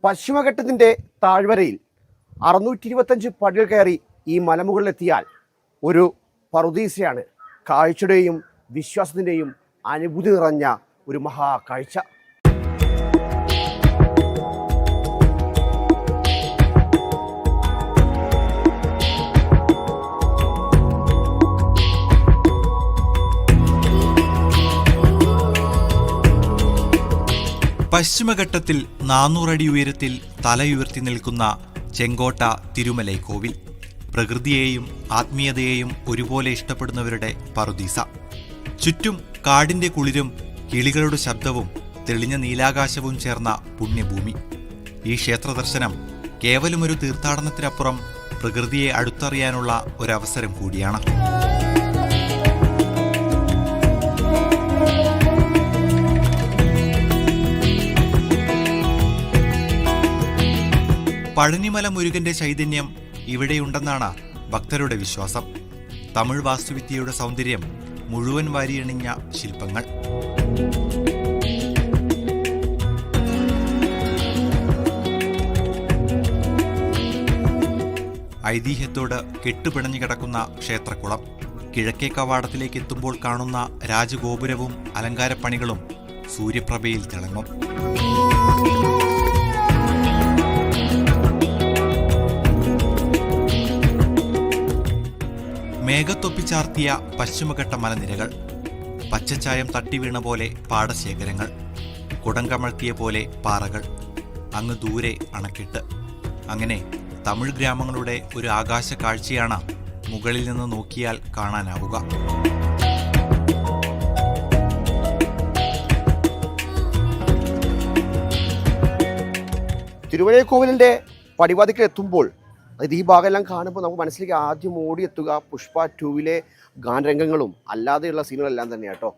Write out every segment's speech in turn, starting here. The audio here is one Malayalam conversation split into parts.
പശ്ചിമഘട്ടത്തിൻ്റെ താഴ്വരയിൽ 625 പടികൾ കയറി ഈ മലമുകളിലെത്തിയാൽ ഒരു പറുദീസയാണ്. കാഴ്ചയുടെയും വിശ്വാസത്തിൻ്റെയും അനുഭൂതി നിറഞ്ഞ ഒരു മഹാകാഴ്ച. പശ്ചിമഘട്ടത്തിൽ 400 അടി ഉയരത്തിൽ തലയുയർത്തി നിൽക്കുന്ന ചെങ്കോട്ട തിരുമലൈക്കോവിൽ. പ്രകൃതിയെയും ആത്മീയതയെയും ഒരുപോലെ ഇഷ്ടപ്പെടുന്നവരുടെ പറുദീസ. ചുറ്റും കാടിന്റെ കുളിരും കിളികളുടെ ശബ്ദവും തെളിഞ്ഞ നീലാകാശവും ചേർന്ന പുണ്യഭൂമി. ഈ ക്ഷേത്ര ദർശനം കേവലം ഒരു തീർത്ഥാടനത്തിനപ്പുറം പ്രകൃതിയെ അടുത്തറിയാനുള്ള ഒരവസരം കൂടിയാണ്. പഴനിമല മുരുകന്റെ ചൈതന്യം ഇവിടെയുണ്ടെന്നാണ് ഭക്തരുടെ വിശ്വാസം. തമിഴ് വാസ്തുവിദ്യയുടെ സൗന്ദര്യം മുഴുവൻ വാരിയണിഞ്ഞ ശില്പങ്ങൾ. ഐതിഹ്യത്തോട് കെട്ടുപിണഞ്ഞു കിടക്കുന്ന ക്ഷേത്രക്കുളം. കിഴക്കേ കവാടത്തിലേക്ക് എത്തുമ്പോൾ കാണുന്ന രാജഗോപുരവും അലങ്കാരപ്പണികളും സൂര്യപ്രഭയിൽ തിളങ്ങും. മേഘത്തൊപ്പിച്ചാർത്തിയ പശ്ചിമഘട്ട മലനിരകൾ. പച്ചച്ചായം തട്ടിവീണ പോലെ പാടശേഖരങ്ങൾ. കുടങ്കമഴ്ത്തിയ പോലെ പാറകൾ. അങ്ങ് ദൂരെ അണക്കെട്ട്. അങ്ങനെ തമിഴ് ഗ്രാമങ്ങളുടെ ഒരു ആകാശ കാഴ്ചയാണ് മുകളിൽ നിന്ന് നോക്കിയാൽ കാണാനാവുക. തിരുവല്ലക്കോവിലിൻ്റെ പടിവാതിക്കൽ എത്തുമ്പോൾ അതായത് ഈ ഭാഗമെല്ലാം കാണുമ്പോൾ നമുക്ക് മനസ്സിലേക്ക് ആദ്യം ഓടിയെത്തുക പുഷ്പ 2 ഗാനരംഗങ്ങളും അല്ലാതെയുള്ള സീനുകളെല്ലാം തന്നെയാണ് കേട്ടോ.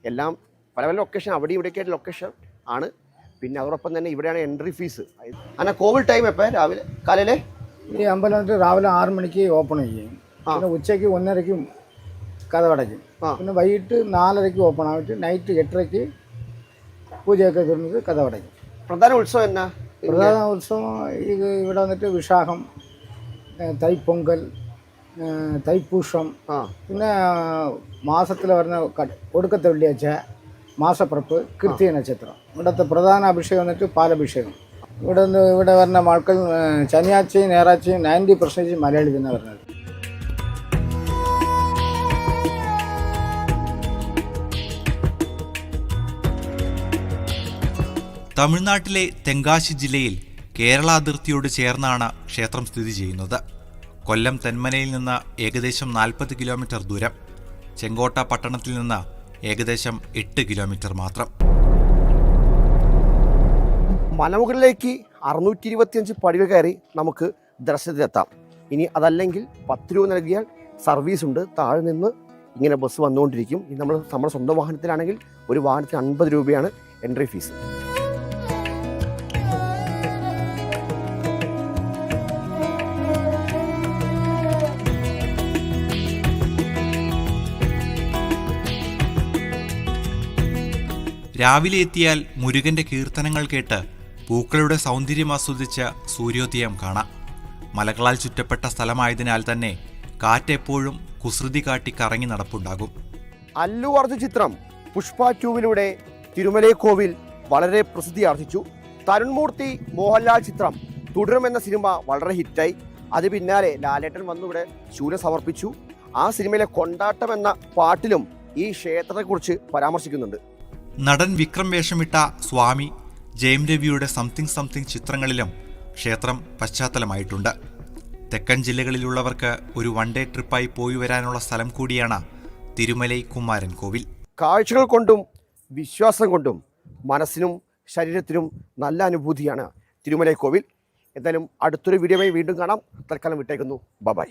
എല്ലാം പല പല ലൊക്കേഷൻ അവിടെ ഇവിടെയൊക്കെയായിട്ട് ലൊക്കേഷൻ ആണ്. പിന്നെ അതോടൊപ്പം തന്നെ ഇവിടെയാണ് എൻട്രി ഫീസ്. അങ്ങനെ കോവിൽ ടൈം എപ്പോൾ രാവിലെ കാലയിലെ ഈ അമ്പലം വന്നിട്ട് രാവിലെ 6 മണിക്ക് ഓപ്പൺ ചെയ്യും. പിന്നെ ഉച്ചയ്ക്ക് 1:30 കഥവടയ്ക്കും. പിന്നെ വൈകിട്ട് 4:30 ഓപ്പൺ ആയിട്ട് നൈറ്റ് 8:30 പൂജയൊക്കെ തീർന്നത് കഥവടയ്ക്കും. പ്രധാന ഉത്സവം എന്നാ? പ്രധാന ഉത്സവം ഇത് ഇവിടെ വന്നിട്ട് വിശാഖം, തൈപ്പൊങ്കൽ, തൈപ്പൂഷം, പിന്നെ മാസത്തിൽ വരുന്ന ഒടുക്കത്തെ വെള്ളിയാഴ്ച മാസപ്പിറപ്പ്, കൃത്യ നക്ഷത്രം. ഇവിടുത്തെ പ്രധാന അഭിഷേകം വന്നിട്ട് പാലഭിഷേകം. ഇവിടെ വരുന്ന ആൾക്കാർ ശനിയാഴ്ചയും ഞായറാഴ്ചയും 90% മലയാളി തന്നെ വരുന്നത്. തമിഴ്നാട്ടിലെ തെങ്കാശി ജില്ലയിൽ കേരള അതിർത്തിയോട് ചേർന്നാണ് ക്ഷേത്രം സ്ഥിതി ചെയ്യുന്നത്. കൊല്ലം തെന്മനയിൽ നിന്ന് ഏകദേശം 40 കിലോമീറ്റർ ദൂരം. ചെങ്കോട്ട പട്ടണത്തിൽ നിന്ന് ഏകദേശം 8 കിലോമീറ്റർ മാത്രം. മലമുകളിലേക്ക് 625 പടികൾ കയറി നമുക്ക് ദർശനത്തിലെത്താം. ഇനി അതല്ലെങ്കിൽ 10 രൂപ നൽകിയാൽ സർവീസ് ഉണ്ട്. താഴെ നിന്ന് ഇങ്ങനെ ബസ് വന്നുകൊണ്ടിരിക്കും. ഇത് നമ്മുടെ സ്വന്തം വാഹനത്തിലാണെങ്കിൽ ഒരു വാഹനത്തിന് 50 രൂപയാണ് എൻട്രി ഫീസ്. രാവിലെ എത്തിയാൽ മുരുകന്റെ കീർത്തനങ്ങൾ കേട്ട് പൂക്കളുടെ സൗന്ദര്യം ആസ്വദിച്ച് സൂര്യോദയം കാണാം. മലകളാൽ ചുറ്റപ്പെട്ട സ്ഥലമായതിനാൽ തന്നെ കാറ്റെപ്പോഴും കുസൃതി കാട്ടി കറങ്ങി നടപ്പുണ്ടാകും. അല്ലു അർജുൻ ചിത്രം പുഷ്പ 2 തിരുമലൈക്കോവിൽ വളരെ പ്രസിദ്ധി ആർജിച്ചു. തരുൺമൂർത്തി മോഹൻലാൽ ചിത്രം തുടരുമെന്ന സിനിമ വളരെ ഹിറ്റായി. അത് പിന്നാലെ ലാലേട്ടൻ വന്നിവിടെ ശൂലം സമർപ്പിച്ചു. ആ സിനിമയിലെ കൊണ്ടാട്ടം എന്ന പാട്ടിലും ഈ ക്ഷേത്രത്തെക്കുറിച്ച് പരാമർശിക്കുന്നുണ്ട്. നടൻ വിക്രം വേഷമിട്ട സ്വാമി, ജയം രവിയുടെ സംതിങ് ചിത്രങ്ങളിലും ക്ഷേത്രം പശ്ചാത്തലമായിട്ടുണ്ട്. തെക്കൻ ജില്ലകളിലുള്ളവർക്ക് ഒരു 1 ഡേ ട്രിപ്പായി പോയി വരാനുള്ള സ്ഥലം കൂടിയാണ് തിരുമലൈ കുമാരൻ കോവിൽ. കാഴ്ചകൾ കൊണ്ടും വിശ്വാസം കൊണ്ടും മനസ്സിനും ശരീരത്തിനും നല്ല അനുഭൂതിയാണ് തിരുമലൈക്കോവിൽ. എന്തായാലും അടുത്തൊരു വീഡിയോയുമായി വീണ്ടും കാണാം. തൽക്കാലം വിട്ടേക്കുന്നു. ബൈ.